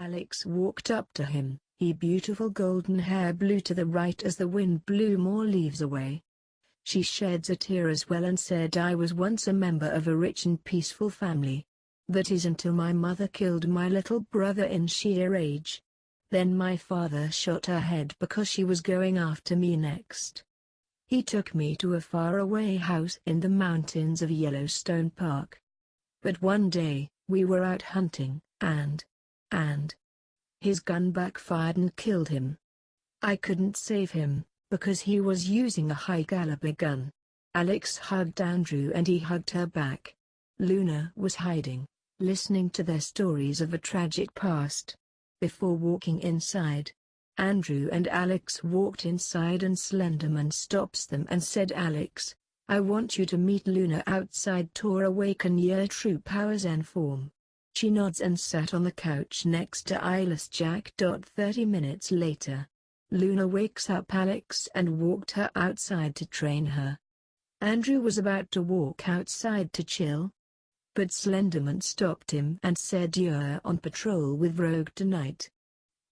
Alex walked up to him, her beautiful golden hair blew to the right as the wind blew more leaves away. She sheds a tear as well and said, I was once a member of a rich and peaceful family. That is until my mother killed my little brother in sheer rage. Then my father shot her head because she was going after me next. He took me to a faraway house in the mountains of Yellowstone Park. But one day, we were out hunting, and his gun backfired and killed him. I couldn't save him, because he was using a high-caliber gun. Alex hugged Andrew and he hugged her back. Luna was hiding, listening to their stories of a tragic past. Before walking inside, Andrew and Alex walked inside and Slenderman stops them and said, Alex, I want you to meet Luna outside to awaken your true powers and form. She nods and sat on the couch next to Eyeless Jack. 30 minutes later, Luna wakes up Alex and walked her outside to train her. Andrew was about to walk outside to chill, but Slenderman stopped him and said, you're on patrol with Rogue tonight.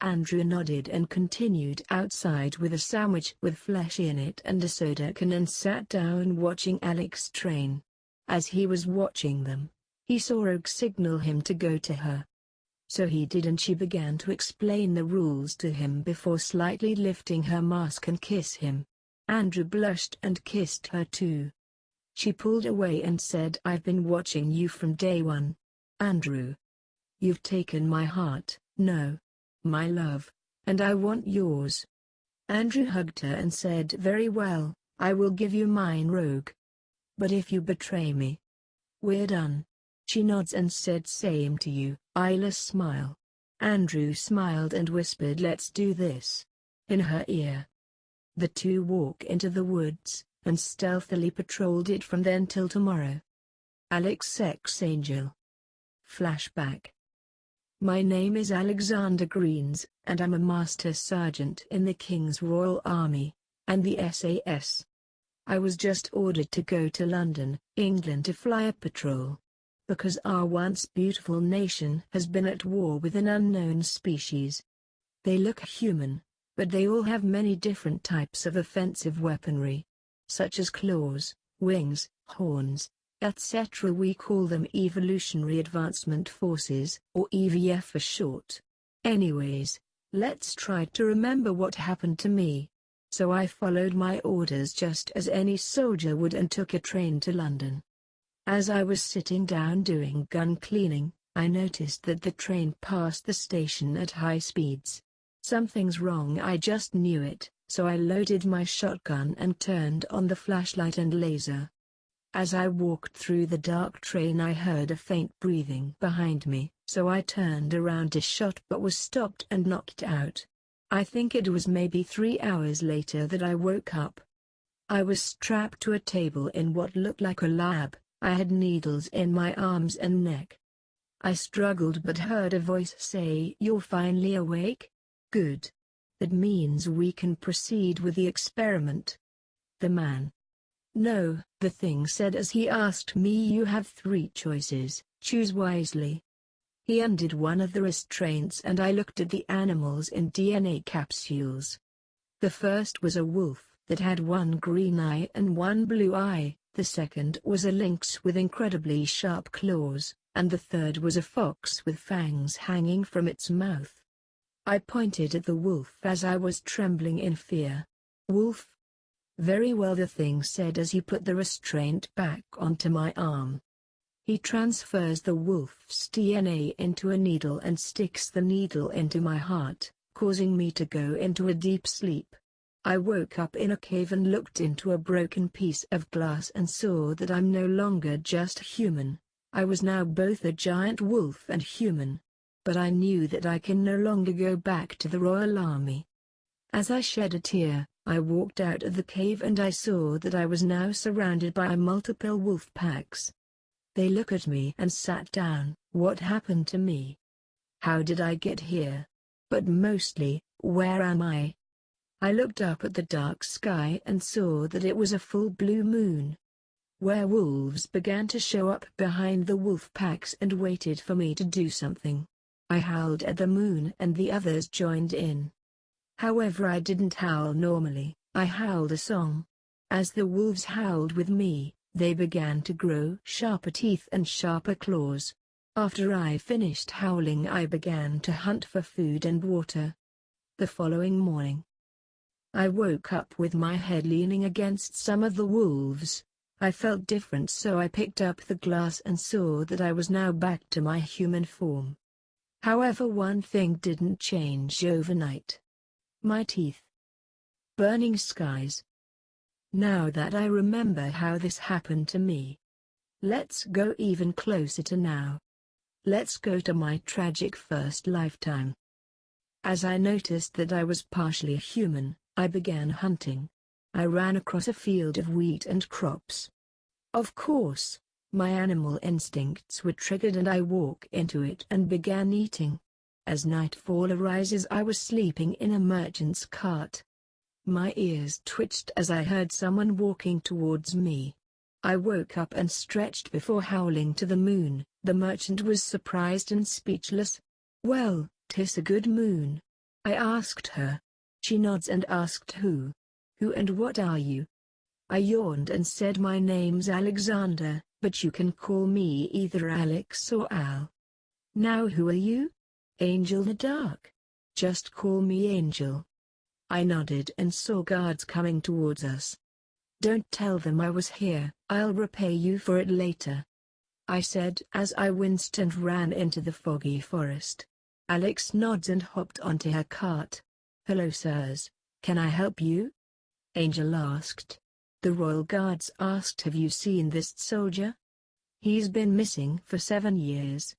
Andrew nodded and continued outside with a sandwich with flesh in it and a soda can and sat down watching Alex train. As he was watching them, he saw Rogue signal him to go to her. So he did and she began to explain the rules to him before slightly lifting her mask and kiss him. Andrew blushed and kissed her too. She pulled away and said, I've been watching you from day one. Andrew. You've taken my heart, no, my love, and I want yours. Andrew hugged her and said, very well, I will give you mine, Rogue. But if you betray me, we're done. She nods and said, same to you. Eyeless smile. Andrew smiled and whispered, let's do this, in her ear. The two walk into the woods, and stealthily patrolled it from then till tomorrow. Alex Sex Angel. Flashback. My name is Alexander Greens, and I'm a Master Sergeant in the King's Royal Army, and the SAS. I was just ordered to go to London, England to fly a patrol. Because our once beautiful nation has been at war with an unknown species. They look human, but they all have many different types of offensive weaponry, such as claws, wings, horns, etc. We call them Evolutionary Advancement Forces, or EVF for short. Anyways, let's try to remember what happened to me. So I followed my orders just as any soldier would and took a train to London. As I was sitting down doing gun cleaning, I noticed that the train passed the station at high speeds. Something's wrong, I just knew it, so I loaded my shotgun and turned on the flashlight and laser. As I walked through the dark train I heard a faint breathing behind me, so I turned around to shot but was stopped and knocked out. I think it was maybe 3 hours later that I woke up. I was strapped to a table in what looked like a lab. I had needles in my arms and neck. I struggled but heard a voice say, you're finally awake? Good. That means we can proceed with the experiment. The man. No, the thing said as he asked me, you have 3 choices, choose wisely. He undid one of the restraints and I looked at the animals in DNA capsules. The first was a wolf that had 1 green eye and 1 blue eye. The second was a lynx with incredibly sharp claws, and the third was a fox with fangs hanging from its mouth. I pointed at the wolf as I was trembling in fear. Wolf? Very well, the thing said as he put the restraint back onto my arm. He transfers the wolf's DNA into a needle and sticks the needle into my heart, causing me to go into a deep sleep. I woke up in a cave and looked into a broken piece of glass and saw that I'm no longer just human, I was now both a giant wolf and human. But I knew that I can no longer go back to the Royal Army. As I shed a tear, I walked out of the cave and I saw that I was now surrounded by multiple wolf packs. They looked at me and sat down. What happened to me? How did I get here? But mostly, where am I? I looked up at the dark sky and saw that it was a full blue moon. Werewolves began to show up behind the wolf packs and waited for me to do something. I howled at the moon and the others joined in. However, I didn't howl normally, I howled a song. As the wolves howled with me, they began to grow sharper teeth and sharper claws. After I finished howling, I began to hunt for food and water. The following morning, I woke up with my head leaning against some of the wolves. I felt different, so I picked up the glass and saw that I was now back to my human form. However, one thing didn't change overnight. My teeth. Burning skies. Now that I remember how this happened to me. Let's go even closer to now. Let's go to my tragic first lifetime. As I noticed that I was partially human, I began hunting. I ran across a field of wheat and crops. Of course, my animal instincts were triggered and I walked into it and began eating. As nightfall arises, I was sleeping in a merchant's cart. My ears twitched as I heard someone walking towards me. I woke up and stretched before howling to the moon. The merchant was surprised and speechless. "Well, 'tis a good moon," I asked her. She nods and asked who and what are you? I yawned and said my name's Alexander, but you can call me either Alex or Al. Now who are you? Angel the Dark. Just call me Angel. I nodded and saw guards coming towards us. Don't tell them I was here, I'll repay you for it later, I said as I winced and ran into the foggy forest. Alex nods and hopped onto her cart. Hello sirs, can I help you? Angel asked. The royal guards asked, have you seen this soldier? He's been missing for 7 years.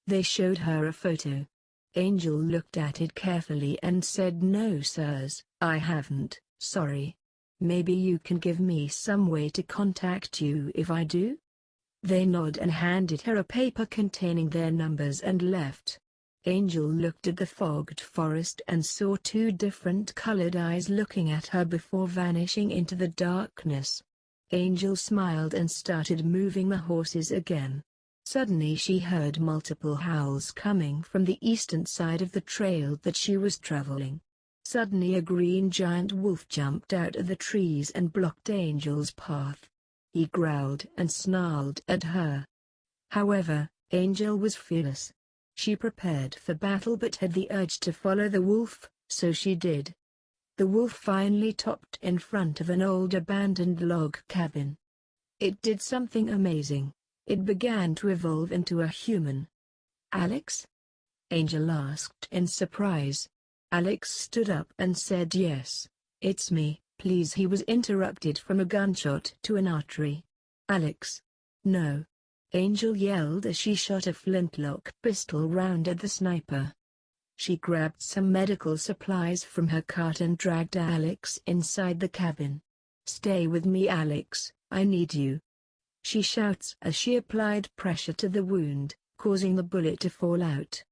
They showed her a photo. Angel looked at it carefully and said, no sirs, I haven't, sorry. Maybe you can give me some way to contact you if I do? They nodded and handed her a paper containing their numbers and left. Angel looked at the fogged forest and saw 2 different colored eyes looking at her before vanishing into the darkness. Angel smiled and started moving the horses again. Suddenly she heard multiple howls coming from the eastern side of the trail that she was traveling. Suddenly a green giant wolf jumped out of the trees and blocked Angel's path. He growled and snarled at her. However, Angel was fearless. She prepared for battle but had the urge to follow the wolf, so she did. The wolf finally stopped in front of an old abandoned log cabin. It did something amazing. It began to evolve into a human. Alex? Angel asked in surprise. Alex stood up and said, yes, it's me, please. He was interrupted from a gunshot to an artery. Alex. No. Angel yelled as she shot a flintlock pistol round at the sniper. She grabbed some medical supplies from her cart and dragged Alex inside the cabin. Stay with me, Alex, I need you, she shouts as she applied pressure to the wound, causing the bullet to fall out.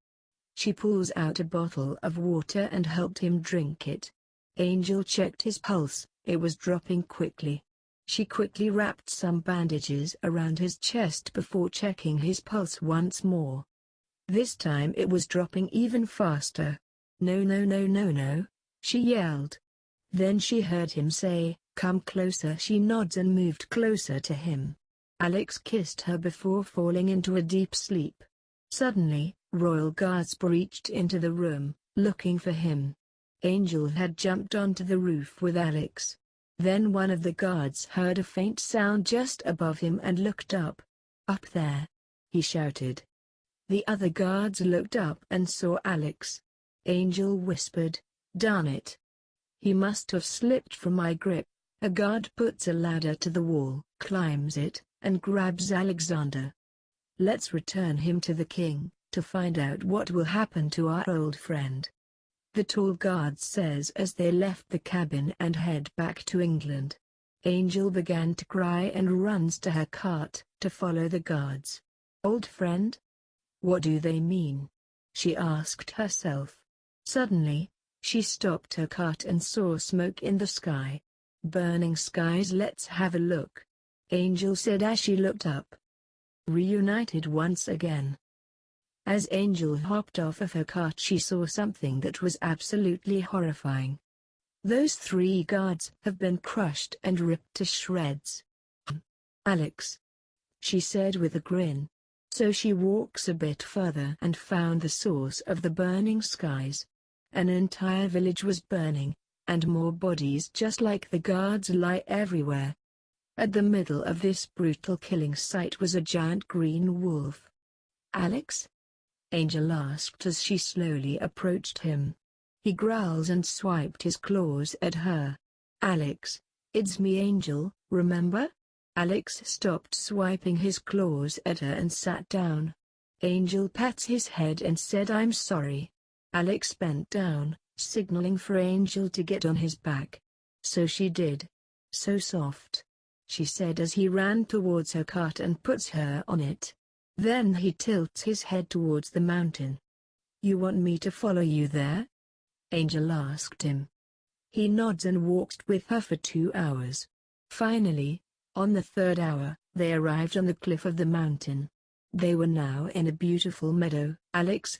She pulls out a bottle of water and helped him drink it. Angel checked his pulse, it was dropping quickly. She quickly wrapped some bandages around his chest before checking his pulse once more. This time it was dropping even faster. No, no, no, no, no, she yelled. Then she heard him say, come closer. She nods and moved closer to him. Alex kissed her before falling into a deep sleep. Suddenly, royal guards breached into the room, looking for him. Angel had jumped onto the roof with Alex. Then one of the guards heard a faint sound just above him and looked up. Up there, he shouted. The other guards looked up and saw Alex. Angel whispered, darn it. He must have slipped from my grip. A guard puts a ladder to the wall, climbs it, and grabs Alexander. Let's return him to the king, to find out what will happen to our old friend, the tall guard says as they left the cabin and head back to England. Angel began to cry and runs to her cart, to follow the guards. Old friend? What do they mean? She asked herself. Suddenly, she stopped her cart and saw smoke in the sky. Burning skies, let's have a look, Angel said as she looked up. Reunited once again. As Angel hopped off of her cart, she saw something that was absolutely horrifying. Those 3 guards have been crushed and ripped to shreds. Alex, she said with a grin. So she walks a bit further and found the source of the burning skies. An entire village was burning, and more bodies just like the guards lie everywhere. At the middle of this brutal killing site was a giant green wolf. Alex? Angel asked as she slowly approached him. He growled and swiped his claws at her. Alex, it's me Angel, remember? Alex stopped swiping his claws at her and sat down. Angel pats his head and said, I'm sorry. Alex bent down, signaling for Angel to get on his back. So she did. So soft, she said as he ran towards her cart and puts her on it. Then he tilts his head towards the mountain. You want me to follow you there? Angel asked him. He nods and walked with her for 2 hours. Finally, on the 3rd hour, they arrived on the cliff of the mountain. They were now in a beautiful meadow. Alex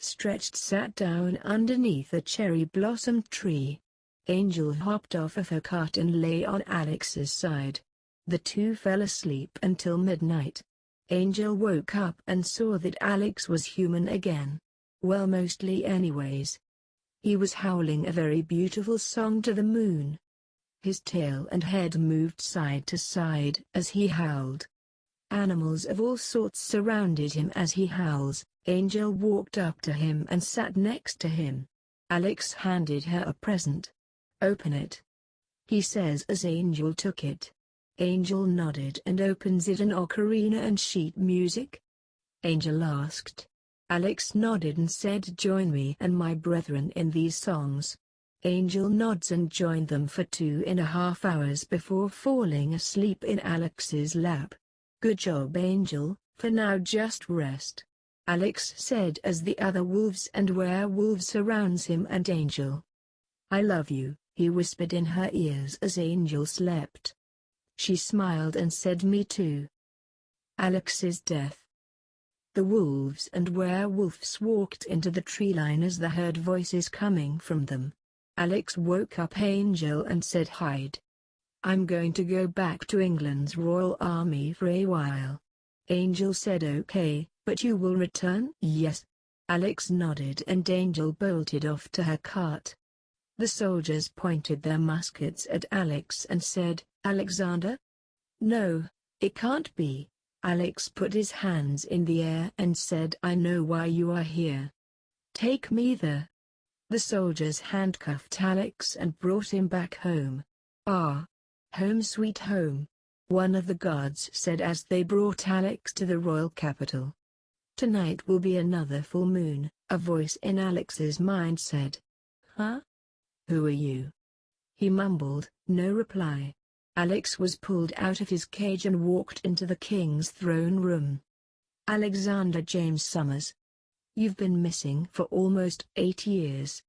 sat down underneath a cherry blossom tree. Angel hopped off of her cart and lay on Alex's side. The 2 fell asleep until midnight. Angel woke up and saw that Alex was human again. Well, mostly anyways. He was howling a very beautiful song to the moon. His tail and head moved side to side as he howled. Animals of all sorts surrounded him as he howls. Angel walked up to him and sat next to him. Alex handed her a present. Open it, he says as Angel took it. Angel nodded and opens it. An ocarina and sheet music? Angel asked. Alex nodded and said, join me and my brethren in these songs. Angel nods and joined them for 2.5 hours before falling asleep in Alex's lap. Good job Angel, for now just rest, Alex said as the other wolves and werewolves surrounds him and Angel. I love you, he whispered in her ears as Angel slept. She smiled and said, me too. Alex's death. The wolves and werewolves walked into the tree line as they heard voices coming from them. Alex woke up Angel and said, hide. I'm going to go back to England's Royal Army for a while. Angel said, okay, but you will return? Yes. Alex nodded and Angel bolted off to her cart. The soldiers pointed their muskets at Alex and said, Alexander? No, it can't be. Alex put his hands in the air and said, I know why you are here. Take me there. The soldiers handcuffed Alex and brought him back home. Ah, home sweet home, one of the guards said as they brought Alex to the royal capital. Tonight will be another full moon, a voice in Alex's mind said. Huh? Who are you? He mumbled, no reply. Alex was pulled out of his cage and walked into the king's throne room. Alexander James Summers. You've been missing for almost 8 years.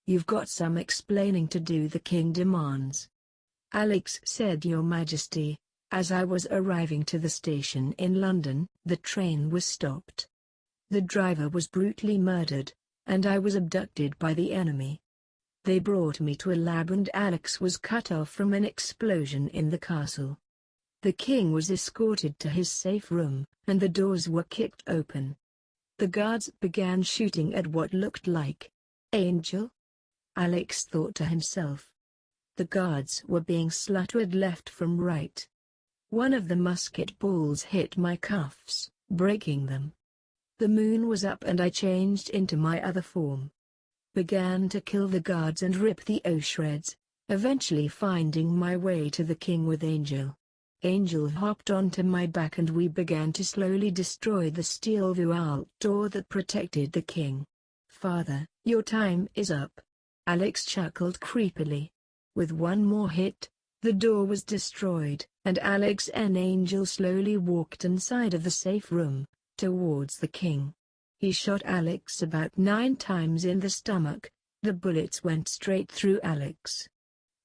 You've got some explaining to do, the king demands. Alex said, Your Majesty, as I was arriving to the station in London, the train was stopped. The driver was brutally murdered, and I was abducted by the enemy. They brought me to a lab and Alex was cut off from an explosion in the castle. The king was escorted to his safe room, and the doors were kicked open. The guards began shooting at what looked like Angel. Alex thought to himself. The guards were being slaughtered left from right. One of the musket balls hit my cuffs, breaking them. The moon was up and I changed into my other form. Began to kill the guards and rip the shreds, eventually finding my way to the king with Angel. Angel hopped onto my back and we began to slowly destroy the steel vault door that protected the king. Father, your time is up. Alex chuckled creepily. With one more hit, the door was destroyed, and Alex and Angel slowly walked inside of the safe room, towards the king. He shot Alex about 9 times in the stomach. The bullets went straight through Alex.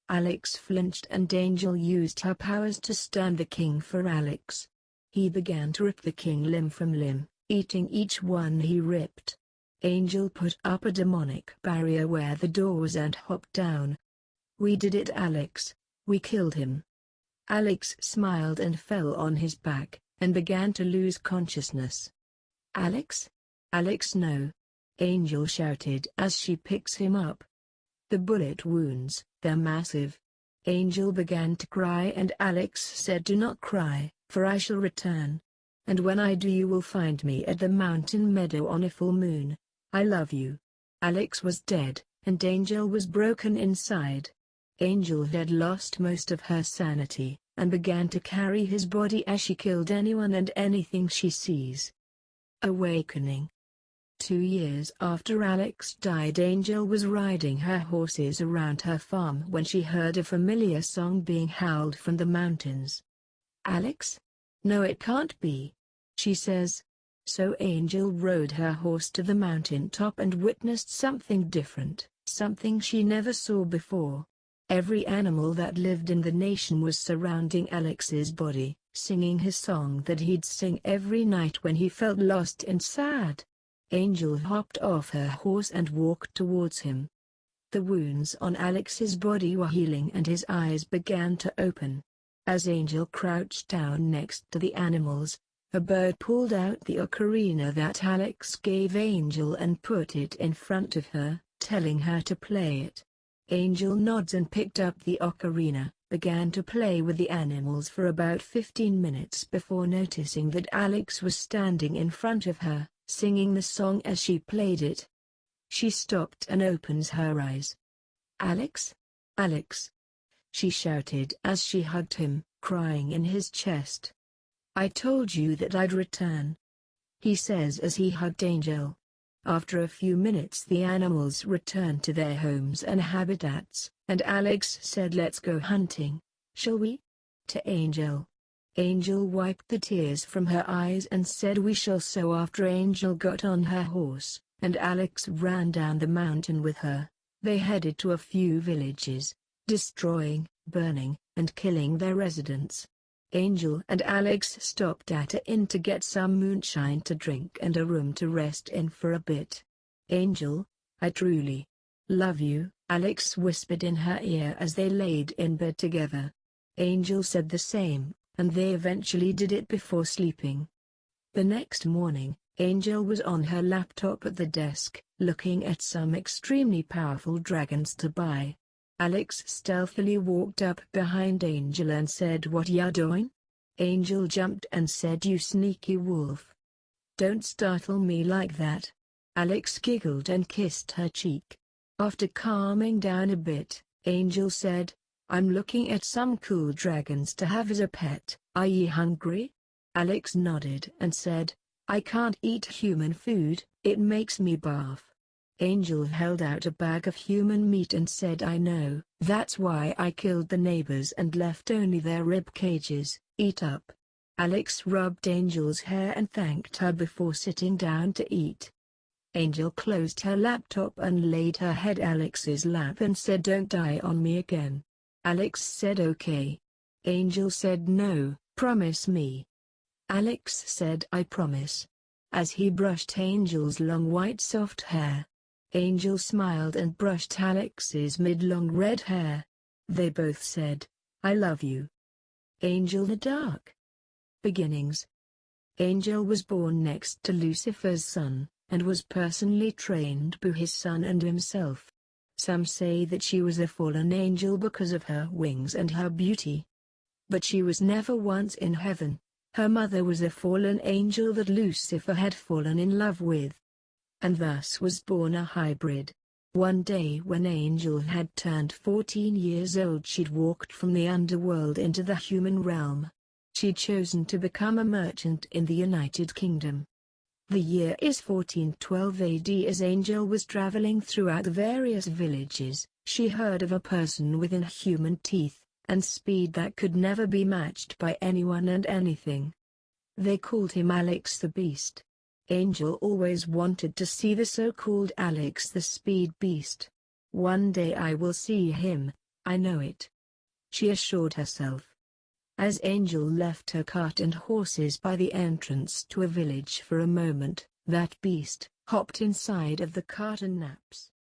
Alex flinched and Angel used her powers to stun the king for Alex. He began to rip the king limb from limb, eating each one he ripped. Angel put up a demonic barrier where the door was and hopped down. "We did it, Alex. We killed him." Alex smiled and fell on his back, and began to lose consciousness. "Alex? Alex, no!" Angel shouted as she picks him up. "The bullet wounds, they're massive." Angel began to cry and Alex said, "Do not cry, for I shall return. And when I do you will find me at the mountain meadow on a full moon. I love you." Alex was dead, and Angel was broken inside. Angel had lost most of her sanity, and began to carry his body as she killed anyone and anything she sees. Awakening. 2 years after Alex died, Angel was riding her horses around her farm when she heard a familiar song being howled from the mountains. "Alex? No, it can't be," she says. So Angel rode her horse to the mountain top and witnessed something different, something she never saw before. Every animal that lived in the nation was surrounding Alex's body, singing his song that he'd sing every night when he felt lost and sad. Angel hopped off her horse and walked towards him. The wounds on Alex's body were healing and his eyes began to open. As Angel crouched down next to the animals, a bird pulled out the ocarina that Alex gave Angel and put it in front of her, telling her to play it. Angel nods and picked up the ocarina, began to play with the animals for about 15 minutes before noticing that Alex was standing in front of her, singing the song as she played it. She stopped and opens her eyes. "Alex? Alex!" she shouted as she hugged him, crying in his chest. "I told you that I'd return," he says as he hugged Angel. After a few minutes the animals returned to their homes and habitats, and Alex said, "Let's go hunting, shall we?" to Angel. Angel wiped the tears from her eyes and said, "We shall." So after Angel got on her horse, and Alex ran down the mountain with her, they headed to a few villages, destroying, burning, and killing their residents. Angel and Alex stopped at an inn to get some moonshine to drink and a room to rest in for a bit. "Angel, I truly love you," Alex whispered in her ear as they laid in bed together. Angel said the same, and they eventually did it before sleeping. The next morning, Angel was on her laptop at the desk, looking at some extremely powerful dragons to buy. Alex stealthily walked up behind Angel and said, "What ya doing?" Angel jumped and said, "You sneaky wolf. Don't startle me like that." Alex giggled and kissed her cheek. After calming down a bit, Angel said, "I'm looking at some cool dragons to have as a pet. Are ye hungry?" Alex nodded and said, "I can't eat human food, it makes me barf." Angel held out a bag of human meat and said, "I know, that's why I killed the neighbors and left only their rib cages, eat up." Alex rubbed Angel's hair and thanked her before sitting down to eat. Angel closed her laptop and laid her head on Alex's lap and said, "Don't die on me again." Alex said, "Okay." Angel said, "No, promise me." Alex said, "I promise," as he brushed Angel's long white soft hair. Angel smiled and brushed Alex's mid-long red hair. They both said, "I love you." Angel the Dark Beginnings. Angel was born next to Lucifer's son, and was personally trained by his son and himself. Some say that she was a fallen angel because of her wings and her beauty. But she was never once in heaven. Her mother was a fallen angel that Lucifer had fallen in love with, and thus was born a hybrid. One day when Angel had turned 14 years old, she'd walked from the underworld into the human realm. She'd chosen to become a merchant in the United Kingdom. The year is 1412 AD. As Angel was traveling throughout the various villages, she heard of a person with inhuman teeth and speed that could never be matched by anyone and anything. They called him Alex the Beast. Angel always wanted to see the so-called Alex the Speed Beast. "One day I will see him, I know it," she assured herself. As Angel left her cart and horses by the entrance to a village for a moment, that beast hopped inside of the cart and naps.